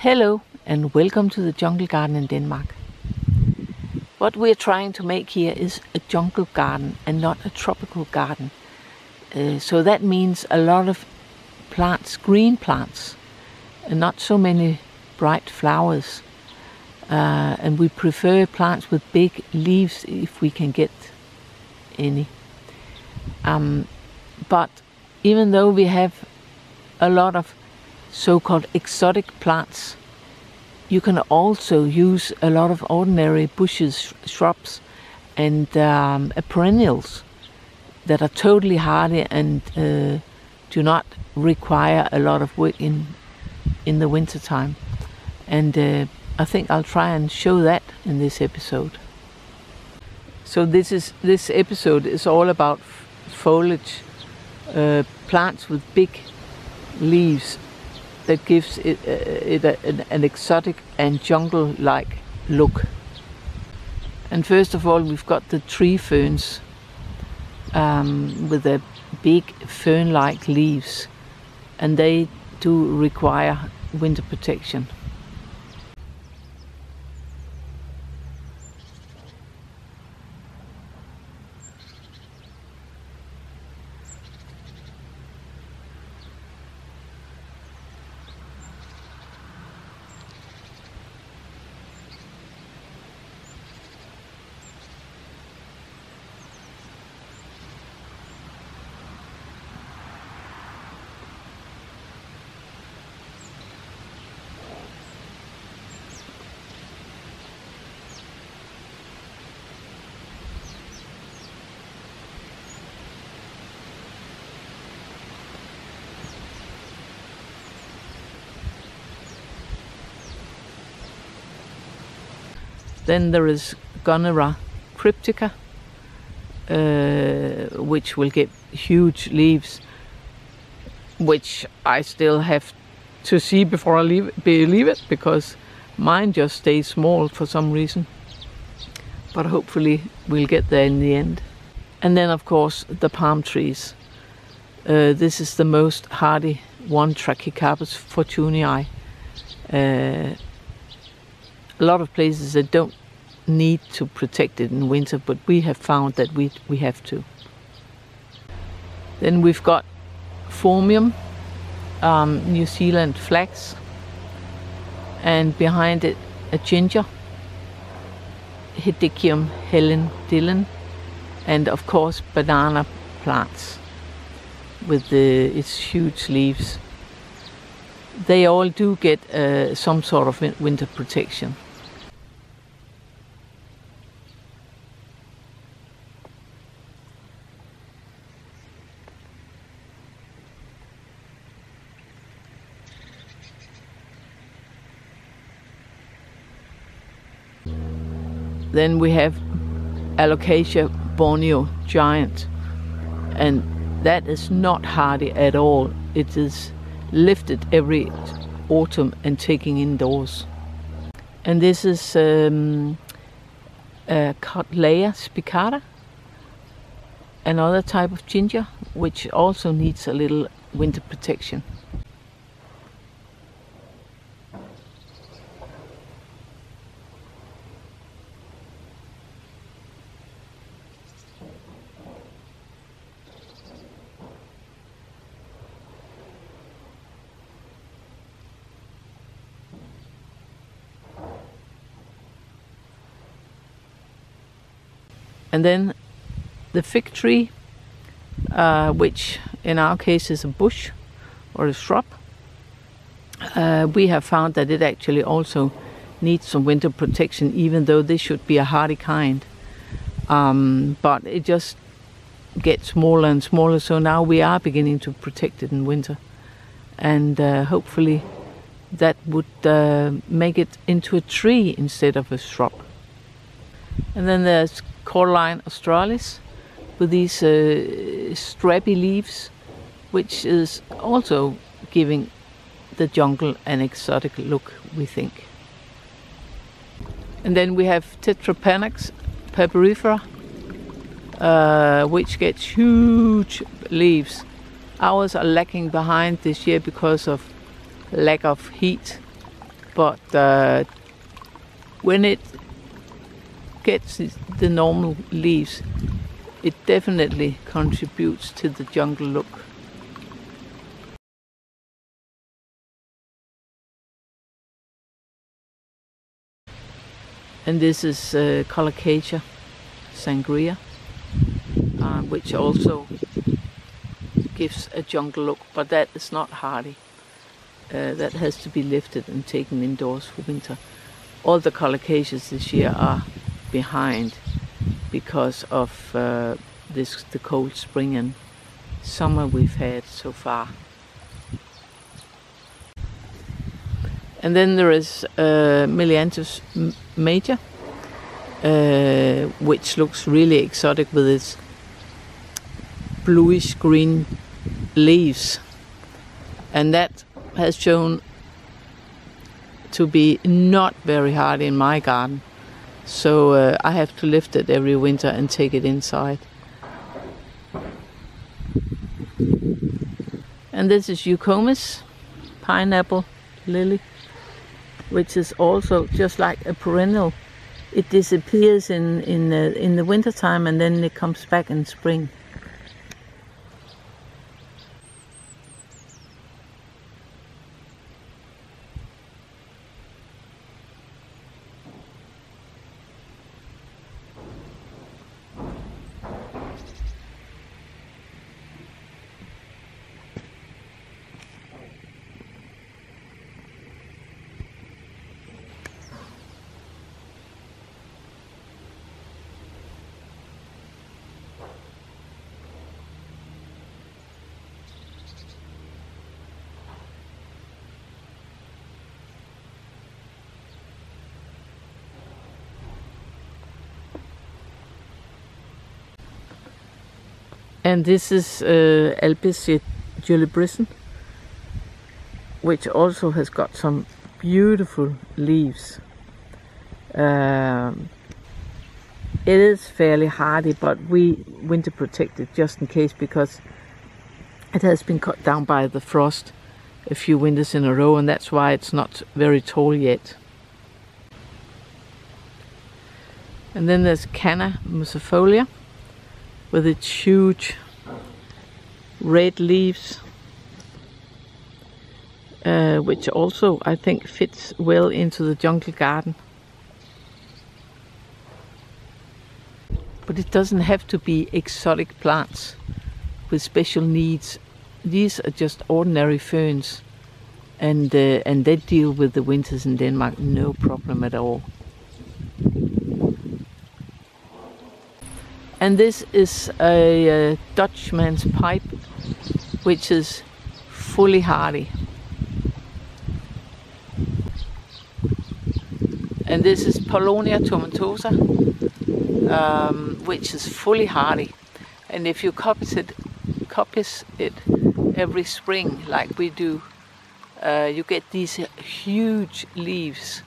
Hello and welcome to the jungle garden in Denmark. What we're trying to make here is a jungle garden and not a tropical garden. So that means a lot of plants, green plants, and not so many bright flowers. And we prefer plants with big leaves if we can get any. But even though we have a lot of so-called exotic plants, you can also use a lot of ordinary bushes, shrubs, and perennials that are totally hardy and do not require a lot of work in the winter time. And I think I'll try and show that in this episode. So this episode is all about foliage, plants with big leaves that gives it an exotic and jungle-like look. And first of all, we've got the tree ferns with the big fern-like leaves, and they do require winter protection. Then there is Gunnera cryptica, which will get huge leaves, which I still have to see before I believe it, because mine just stays small for some reason. But hopefully we'll get there in the end. And then of course the palm trees. This is the most hardy one, Trachycarpus fortunei. A lot of places that don't need to protect it in winter, but we have found that we have to. Then we've got Phormium, New Zealand flax, and behind it a ginger, Hedychium Helen Dillon, and of course banana plants with its huge leaves. They all do get some sort of winter protection. Then we have Alocasia Borneo giant, and that is not hardy at all. It is lifted every autumn and taken indoors. And this is Cautleya spicata, another type of ginger, which also needs a little winter protection. And then the fig tree, which in our case is a bush or a shrub, we have found that it actually also needs some winter protection, even though this should be a hardy kind. But it just gets smaller and smaller, so now we are beginning to protect it in winter. And hopefully that would make it into a tree instead of a shrub. And then there's Cordyline australis with these strappy leaves, which is also giving the jungle an exotic look, we think. And then we have Tetrapanax papyrifera, which gets huge leaves. Ours are lagging behind this year because of lack of heat. but when it gets the normal leaves, it definitely contributes to the jungle look. And this is Colocasia sangria, which also gives a jungle look, but that is not hardy. That has to be lifted and taken indoors for winter. All the Colocasias this year are behind because of the cold spring and summer we've had so far. And then there is Melianthus major, which looks really exotic with its bluish green leaves, and that has shown to be not very hardy in my garden, so I have to lift it every winter and take it inside. And this is Eucomis pineapple lily, which is also just like a perennial. It disappears in the winter time and then it comes back in spring. And this is Albizia julibrisson, which also has got some beautiful leaves. It is fairly hardy, but we winter protect it just in case, because it has been cut down by the frost a few winters in a row, and that's why it's not very tall yet. And then there's Canna musifolia with its huge red leaves, which also I think fits well into the jungle garden. But it doesn't have to be exotic plants with special needs. These are just ordinary ferns, and they deal with the winters in Denmark no problem at all. And this is a Dutchman's pipe, which is fully hardy. And this is Paulownia tomentosa, which is fully hardy. And if you coppice it every spring, like we do, you get these huge leaves.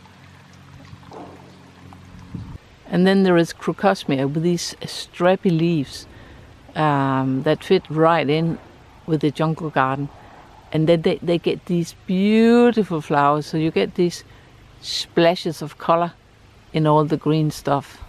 And then there is Crocosmia with these strappy leaves that fit right in with the jungle garden. And then they get these beautiful flowers, so you get these splashes of color in all the green stuff.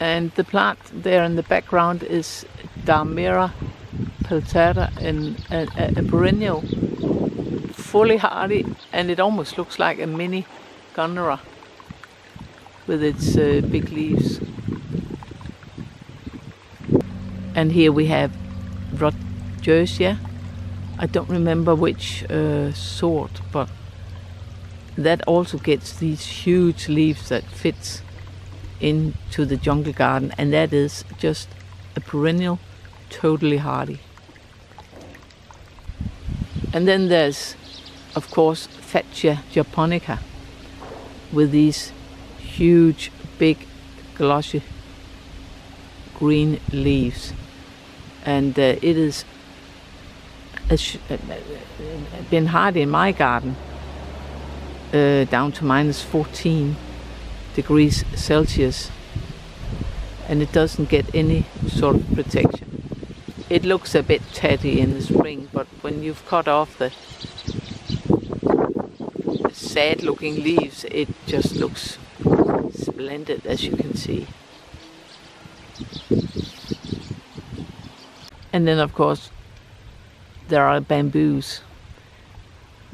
And the plant there in the background is Darmera peltata, and a perennial, fully hardy, and it almost looks like a mini Gunnera with its big leaves. And here we have Rodgersia. I don't remember which sort, but that also gets these huge leaves that fits into the jungle garden, and that is just a perennial, totally hardy. And then there's of course Fatsia japonica with these huge big glossy green leaves, and it is been hard in my garden down to -14 degrees Celsius, and it doesn't get any sort of protection. It looks a bit tatty in the spring, but when you've cut off the sad looking leaves, it just looks splendid, as you can see. And then of course there are bamboos,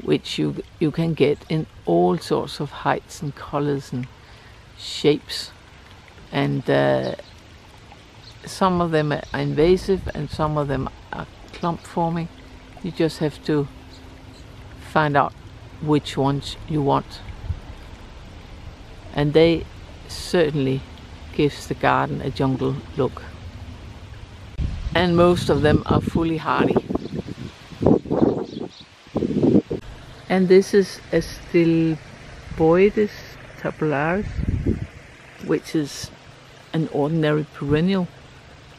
which you can get in all sorts of heights and colors and shapes, and some of them are invasive and some of them are clump forming. You just have to find out which ones you want, and they certainly gives the garden a jungle look, and most of them are fully hardy. And this is Astilboides tabularis, which is an ordinary perennial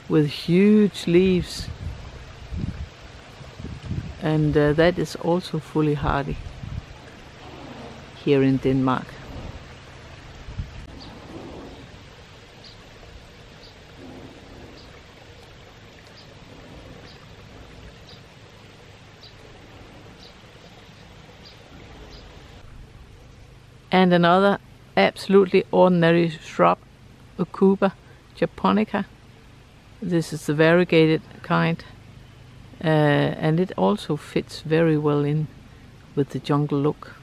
with huge leaves, and that is also fully hardy here in Denmark. And another absolutely ordinary shrub, Aucuba japonica. This is the variegated kind, and it also fits very well in with the jungle look.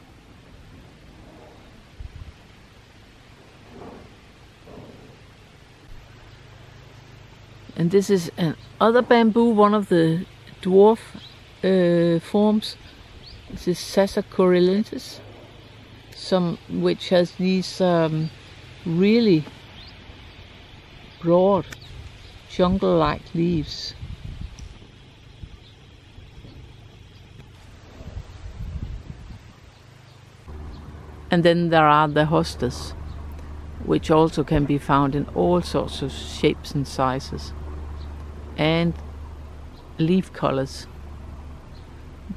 And this is another bamboo, one of the dwarf forms. This is Sasa cordylensis, which has these really broad jungle-like leaves. And then there are the Hostas, which also can be found in all sorts of shapes and sizes and leaf colors.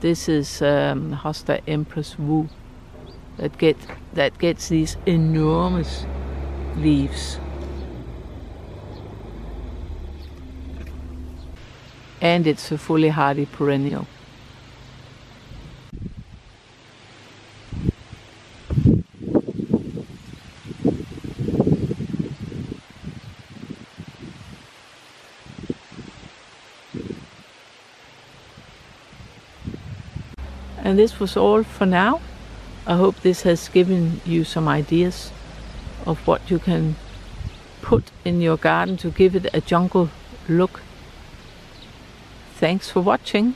This is Hosta Empress Wu that gets these enormous leaves, and it's a fully hardy perennial. And this was all for now. I hope this has given you some ideas of what you can put in your garden to give it a jungle look. Thanks for watching.